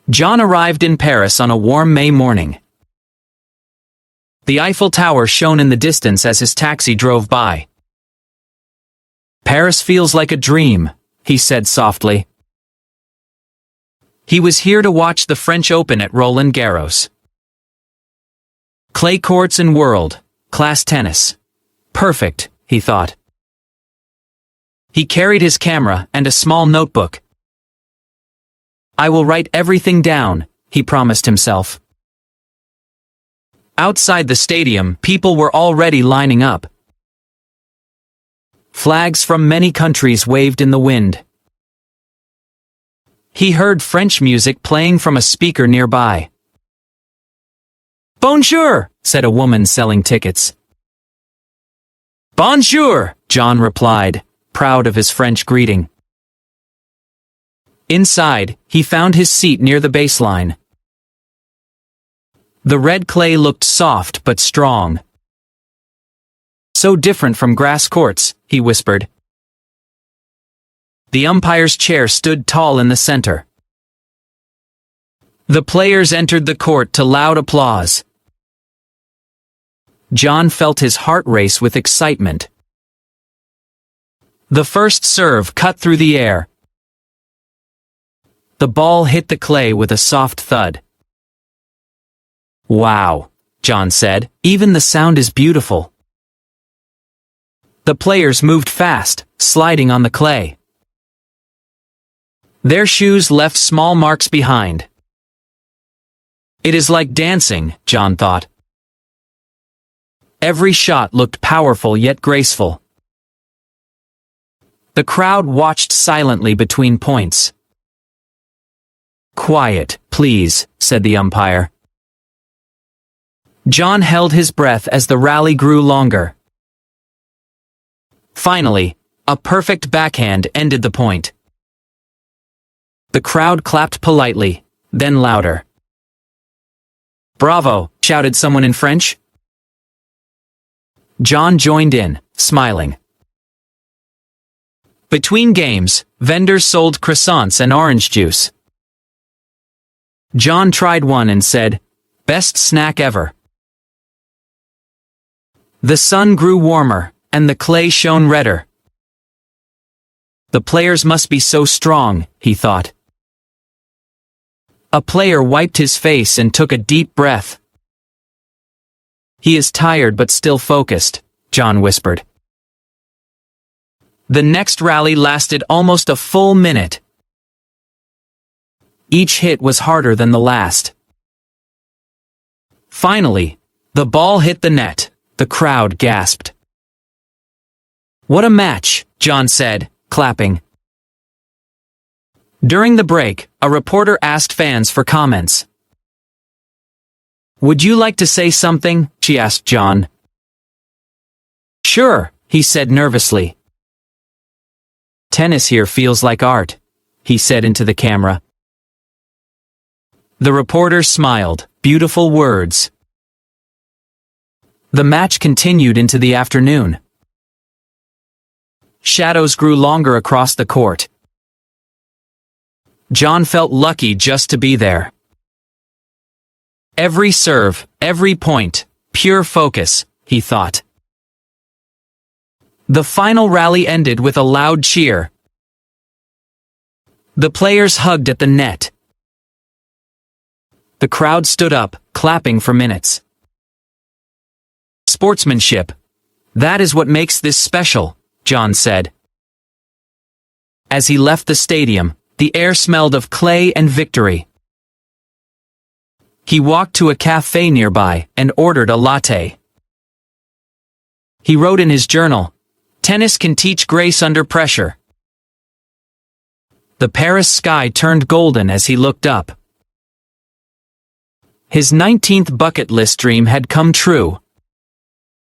John arrived in Paris on a warm May morning. The Eiffel Tower shone in the distance as his taxi drove by. "Paris feels like a dream," he said softly. He was here to watch the French Open at Roland Garros. Clay courts and world-class tennis. Perfect, he thought. He carried his camera and a small notebook. "I will write everything down," he promised himself. Outside the stadium, people were already lining up. Flags from many countries waved in the wind. He heard French music playing from a speaker nearby. "Bonjour," said a woman selling tickets. "Bonjour," John replied, proud of his French greeting. Inside, he found his seat near the baseline. The red clay looked soft but strong. "So different from grass courts," he whispered. The umpire's chair stood tall in the center. The players entered the court to loud applause. John felt his heart race with excitement. The first serve cut through the air. The ball hit the clay with a soft thud. "Wow," John said, "even the sound is beautiful." The players moved fast, sliding on the clay. Their shoes left small marks behind. "It is like dancing," John thought. Every shot looked powerful yet graceful. The crowd watched silently between points. "Quiet, please," said the umpire. John held his breath as the rally grew longer. Finally, a perfect backhand ended the point. The crowd clapped politely, then louder. "Bravo," shouted someone in French. John joined in, smiling. Between games, vendors sold croissants and orange juice. John tried one and said, "Best snack ever." The sun grew warmer, and the clay shone redder. The players must be so strong, he thought. A player wiped his face and took a deep breath. "He is tired but still focused," John whispered. The next rally lasted almost a full minute. Each hit was harder than the last. Finally, the ball hit the net. The crowd gasped. "What a match," John said, clapping. During the break, a reporter asked fans for comments. "Would you like to say something?" she asked John. "Sure," he said nervously. "Tennis here feels like art," he said into the camera. The reporter smiled. Beautiful words. The match continued into the afternoon. Shadows grew longer across the court. John felt lucky just to be there. Every serve, every point, pure focus, he thought. The final rally ended with a loud cheer. The players hugged at the net. The crowd stood up, clapping for minutes. "Sportsmanship. That is what makes this special," John said. As he left the stadium, the air smelled of clay and victory. He walked to a cafe nearby and ordered a latte. He wrote in his journal, "Tennis can teach grace under pressure." The Paris sky turned golden as he looked up. His 19th bucket list dream had come true.